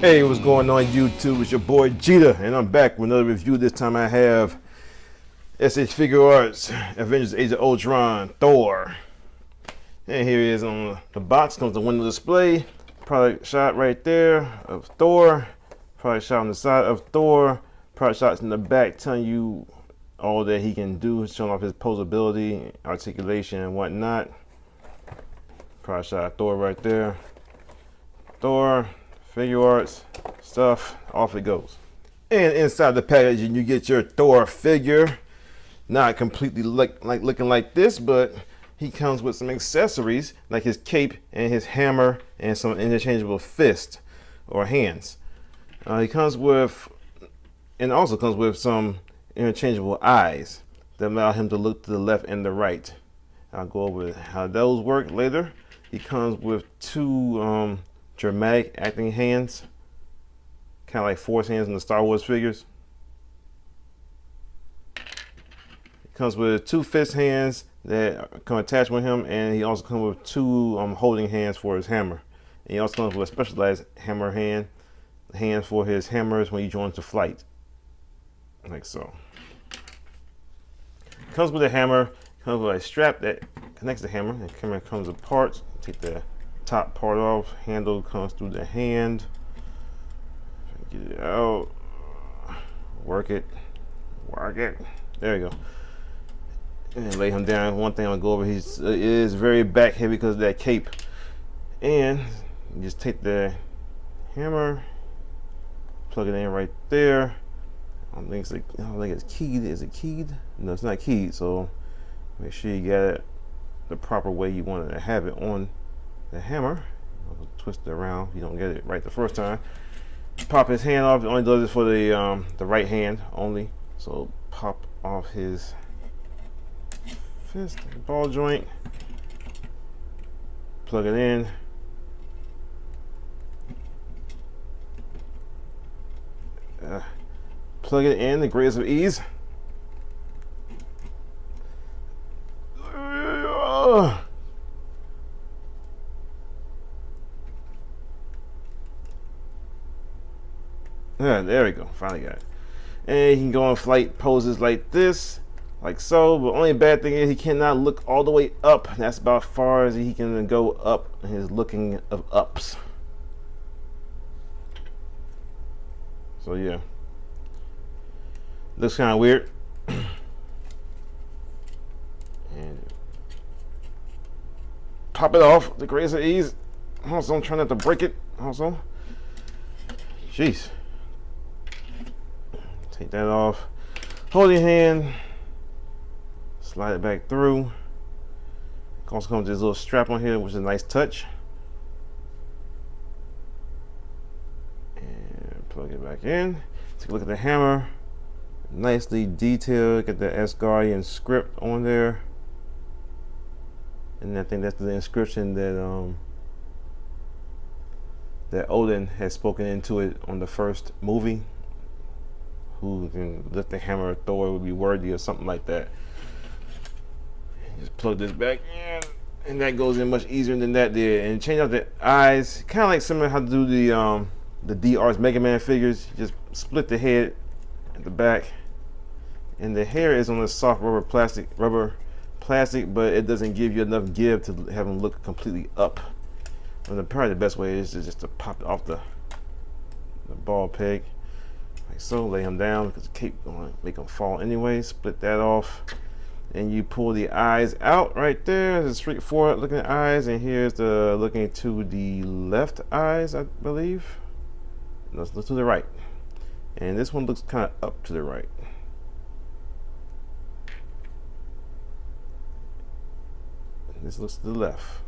Hey, what's going on YouTube? It's your boy Jeter, and I'm back with another review. This time I have SH Figuarts, Avengers Age of Ultron, Thor. And here he is on the box. Comes the window display. Product shot right there of Thor. Product shot on the side of Thor. Product shots in the back telling you all that he can do, showing off his posability, articulation, and whatnot. Product shot of Thor right there. Thor. Figuarts, stuff, off it goes. And inside the packaging, you get your Thor figure. Not completely looking like this, but he comes with some accessories like his cape and his hammer and some interchangeable fists or hands. He comes with, and also comes with some interchangeable eyes that allow him to look to the left and the right. I'll go over how those work later. He comes with two dramatic acting hands, kind of like Force hands in the Star Wars figures. It comes with two fist hands that come attached with him, and he also comes with two holding hands for his hammer. And he also comes with a specialized hammer hand for his hammers when he joins the flight, like so. Comes with a hammer, comes with a strap that connects the hammer. The hammer comes apart. Take the top part off, handle comes through the hand. Get it out, work it. There you go. And lay him down. One thing I'll go over, he is very back heavy because of that cape. And you just take the hammer, plug it in right there. I don't think it's keyed. Is it keyed? No, it's not keyed. So make sure you get it the proper way you want to have it on the hammer. Twist it around. You don't get it right the first time. Pop his hand off. It only does it for the right hand only. So pop off his fist, ball joint. Plug it in. Plug it in the greatest of ease. Yeah, there we go. Finally got it. And he can go on flight poses like this, like so. But only bad thing is he cannot look all the way up. That's about as far as he can go up in his looking of ups. So yeah, looks kind of weird. And pop it off the greatest of ease. Also, I'm trying not to break it. Also, jeez. Take that off. Hold your hand. Slide it back through. Also comes with this little strap on here, which is a nice touch. And plug it back in. Take a look at the hammer. Nicely detailed. Get the Asgardian script on there. And I think that's the inscription that that Odin had spoken into it on the first movie. Who can lift the hammer of Thor would be worthy or something like that. Just plug this back in, and that goes in much easier than that did. And change out the eyes, kind of like similar how to do the DR's Mega Man figures. You just split the head at the back, and the hair is on the soft rubber plastic, but it doesn't give you enough give to have them look completely up. And probably the best way is just to pop it off the ball peg. Like so, lay him down because the cape gonna make him fall anyway. Split that off, and you pull the eyes out right there. The straightforward looking eyes, and here's the looking to the left eyes, I believe. Let's look to the right, and this one looks kind of up to the right. This looks to the left.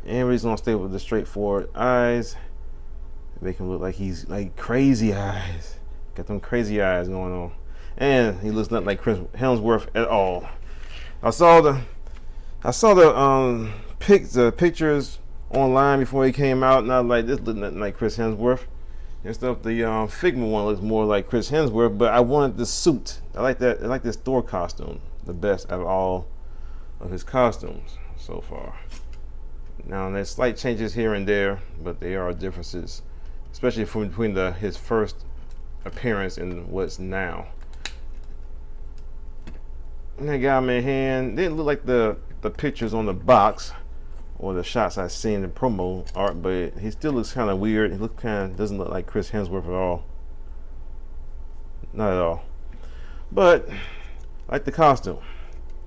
And we're just gonna stay with the straightforward eyes. Make him look like he's like crazy eyes. Got them crazy eyes going on. And he looks nothing like Chris Hemsworth at all. I saw the pictures online before he came out, and I was like, this looks nothing like Chris Hemsworth. And stuff. The Figma one looks more like Chris Hemsworth, but I wanted the suit. I like that. I like this Thor costume the best out of all of his costumes so far. Now there's slight changes here and there, but there are differences, especially from between his first appearance and what's now. And that guy in hand didn't look like the pictures on the box or the shots I seen in promo art, but he still looks kind of weird. He doesn't look like Chris Hemsworth at all. Not at all. But I like the costume.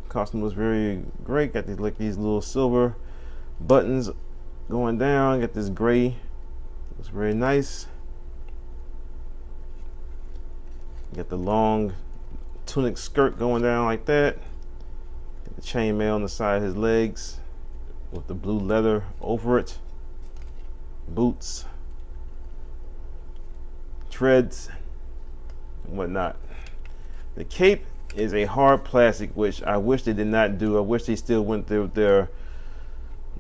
Costume was very great. Got these little silver buttons going down. Got this gray. Looks very nice. Got the long tunic skirt going down like that. Got the chainmail on the side of his legs with the blue leather over it. Boots. Treads. And whatnot. The cape is a hard plastic, which I wish they did not do. I wish they still went through their,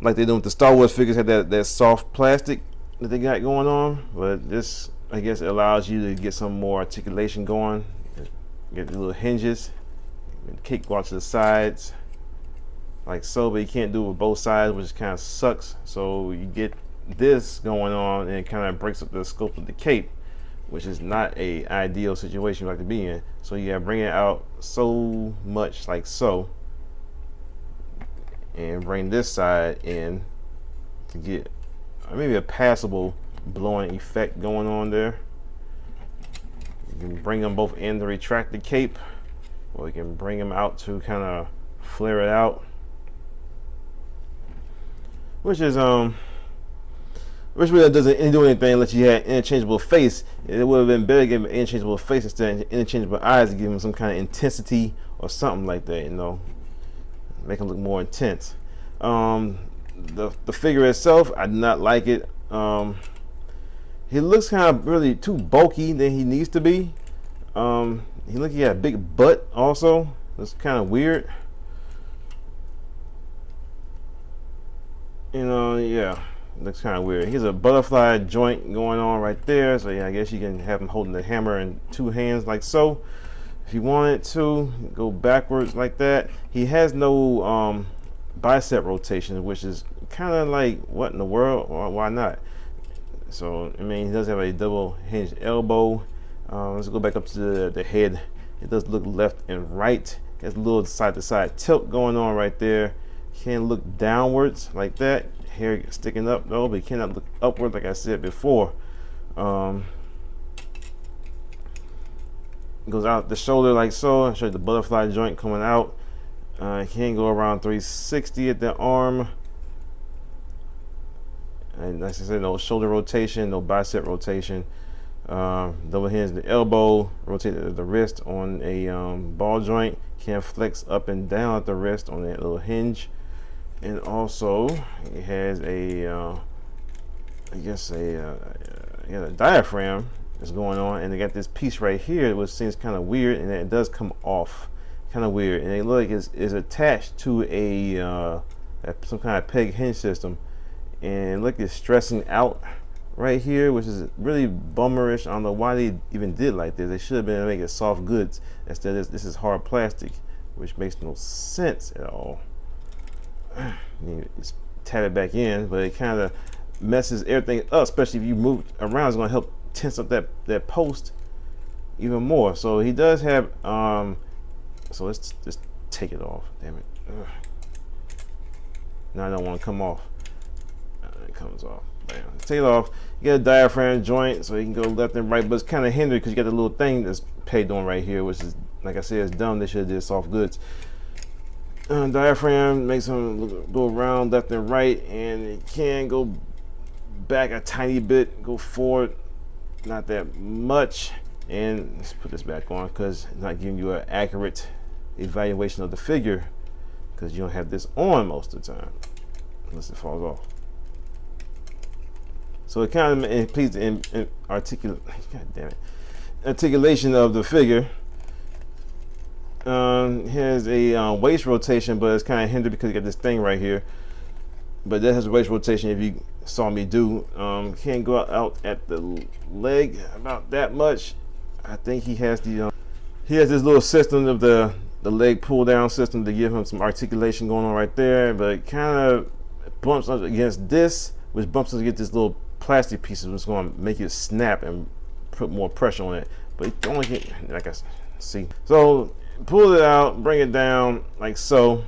like they do with the Star Wars figures, had that soft plastic that they got going on. But this, I guess, it allows you to get some more articulation going. Get the little hinges. The cape go out to the sides, like so, but you can't do it with both sides, which kind of sucks. So you get this going on, and it kind of breaks up the scope of the cape, which is not a ideal situation you like to be in. So you gotta bring it out so much like so, and bring this side in to get maybe a passable blowing effect going on there. You can bring them both in to retract the cape, or you can bring them out to kind of flare it out, which really doesn't do anything unless you had interchangeable face. It would have been better to give him an interchangeable face instead of interchangeable eyes, to give him some kind of intensity or something like that, you know, make him look more intense. The figure itself, I do not like it. He looks kind of really too bulky than he needs to be. He looks like he got a big butt also. It's kind of weird. You know, yeah. Looks kind of weird. Here's a butterfly joint going on right there. So yeah, I guess you can have him holding the hammer in two hands like so. If you wanted to, go backwards like that. He has no bicep rotation, which is kind of like, what in the world? Why not? So, I mean, he does have a double hinged elbow. Let's go back up to the head. It does look left and right. Got a little side to side tilt going on right there. Can look downwards like that. Hair sticking up though, but you cannot look upward like I said before. Goes out the shoulder like so. I'll show you the butterfly joint coming out. Can go around 360 at the arm. And like I said, no shoulder rotation, no bicep rotation. Double hinge the elbow, rotate the wrist on a ball joint. Can flex up and down at the wrist on that little hinge. And also, it has a diaphragm that's going on, and they got this piece right here, which seems kind of weird, and it does come off, kind of weird. And it looks like it's attached to some kind of peg hinge system, and look, it's stressing out right here, which is really bummerish. I don't know why they even did like this. They should have been making soft goods instead. This is hard plastic, which makes no sense at all. Just tab it back in, but it kind of messes everything up, especially if you move around. It's going to help tense up that post even more. So he does have so let's just take it off. Damn it. Ugh. Now I don't want to come off. It comes off. Bam. Take it off. You get a diaphragm joint, so you can go left and right, but it's kind of hindered because you got the little thing that's pegged on right here, which is, like I said, it's dumb. They should have did soft goods. Diaphragm makes them go around left and right, and it can go back a tiny bit, go forward not that much. And let's put this back on because it's not giving you an accurate evaluation of the figure, because you don't have this on most of the time unless it falls off. So it kind of impedes the articulation of the figure. Has a waist rotation, but it's kind of hindered because you got this thing right here. But that has a waist rotation. If you saw me do, can't go out at the leg about that much. I think he has this little system of the leg pull down system to give him some articulation going on right there. But it kind of bumps up against this, which bumps up against this little plastic piece, which is going to make it snap and put more pressure on it. But it only get, like I see. So pull it out, bring it down like so.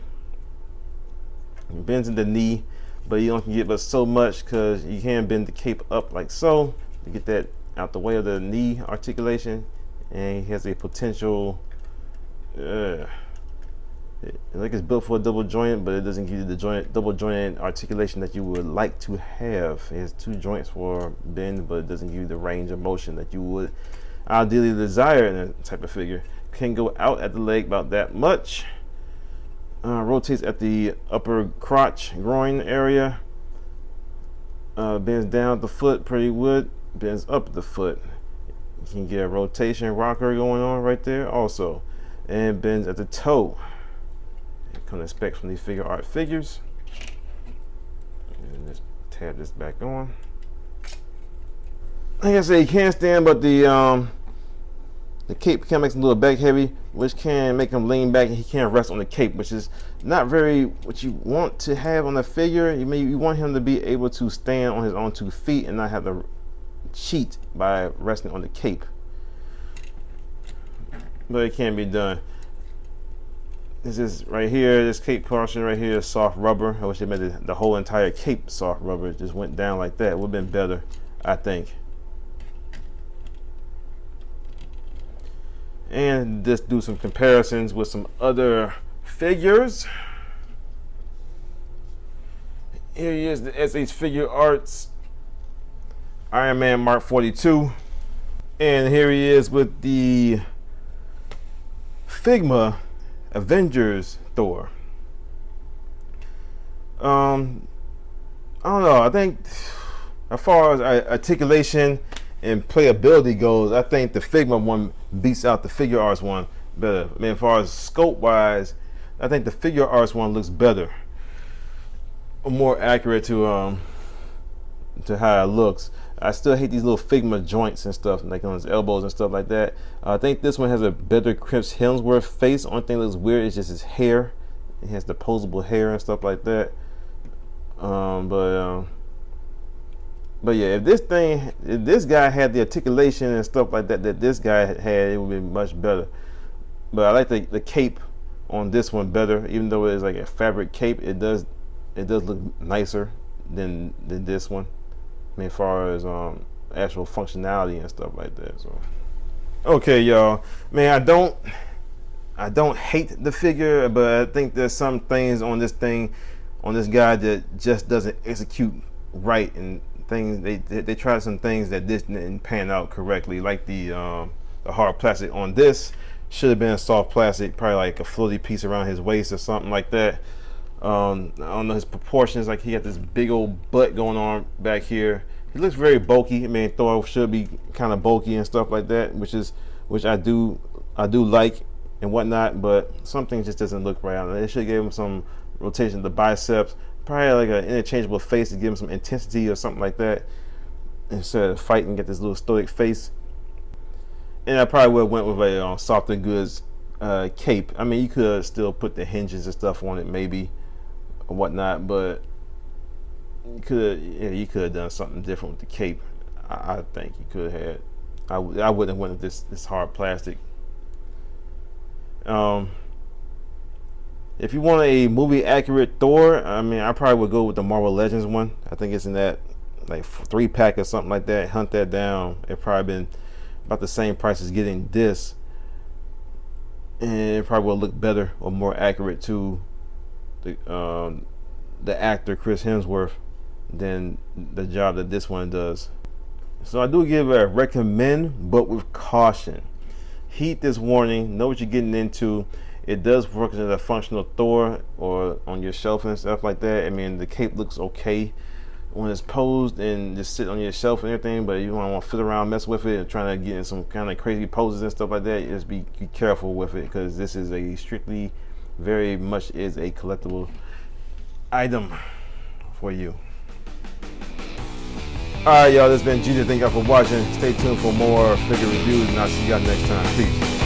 It bends in the knee, but you don't get but so much because you can bend the cape up like so to get that out the way of the knee articulation. And he has a potential. Like it's built for a double joint, but it doesn't give you the double jointed articulation that you would like to have. It has 2 joints for bend, but it doesn't give you the range of motion that you would ideally desire in a type of figure. Can go out at the leg about that much. Rotates at the upper crotch, groin area. Bends down the foot pretty good. Bends up the foot. You can get a rotation rocker going on right there also. And bends at the toe. Come to expect from these Figuarts figures. And just tab this back on. Like I said, he can't stand, but the cape can make him a little back heavy, which can make him lean back, and he can't rest on the cape, which is not very what you want to have on the figure. You want him to be able to stand on his own 2 feet and not have to cheat by resting on the cape. But it can be done. This is right here, this cape portion right here is soft rubber. I wish they made the whole entire cape soft rubber. It just went down like that. It would have been better, I think. And just do some comparisons with some other figures. Here he is, the SH Figuarts Iron Man Mark 42. And here he is with the Figma Avengers Thor. I don't know. I think as far as articulation and playability goes, I think the Figma one beats out the Figuarts one better. I mean, as far as scope wise, I think the Figuarts one looks better, more accurate to how it looks. I still hate these little Figma joints and stuff, like on his elbows and stuff like that. I think this one has a better Chris Hemsworth face. Only thing that looks weird is just his hair. He has the posable hair and stuff like that. But yeah, if this guy had the articulation and stuff like that this guy had, it would be much better. But I like the cape on this one better, even though it's like a fabric cape. It does look nicer than this one. I mean, as far as actual functionality and stuff like that. So, okay, y'all. Man, I don't hate the figure, but I think there's some things on this guy that just doesn't execute right, and things they tried some things that didn't pan out correctly, like the hard plastic on this should have been a soft plastic, probably like a floaty piece around his waist or something like that. I don't know his proportions, like he got this big old butt going on back here. He looks very bulky. I mean, Thor should be kind of bulky and stuff like that, which I do like and whatnot, but some things just doesn't look right. They should give him some rotation of the biceps, probably like an interchangeable face to give him some intensity or something like that, instead of fighting and get this little stoic face. And I probably would have went with a softer goods cape. I mean, you could still put the hinges and stuff on it maybe or whatnot, but you could have done something different with the cape. I think you could have had. I wouldn't have went with this hard plastic. If you want a movie accurate Thor, I mean, I probably would go with the Marvel Legends one. I think it's in that like 3-pack or something like that. Hunt that down. It probably been about the same price as getting this, and it probably will look better or more accurate to the actor Chris Hemsworth than the job that this one does. So I do give a recommend, but with caution. Heed this warning. Know what you're getting into. It does work as a functional Thor or on your shelf and stuff like that. I mean, the cape looks okay when it's posed and just sit on your shelf and everything, but you don't want to fit around, mess with it, and trying to get in some kind of crazy poses and stuff like that. Just be careful with it, because this is a strictly, very much is a collectible item for you. Alright, y'all, this has been Gita. Thank y'all for watching. Stay tuned for more figure reviews, and I'll see y'all next time. Peace.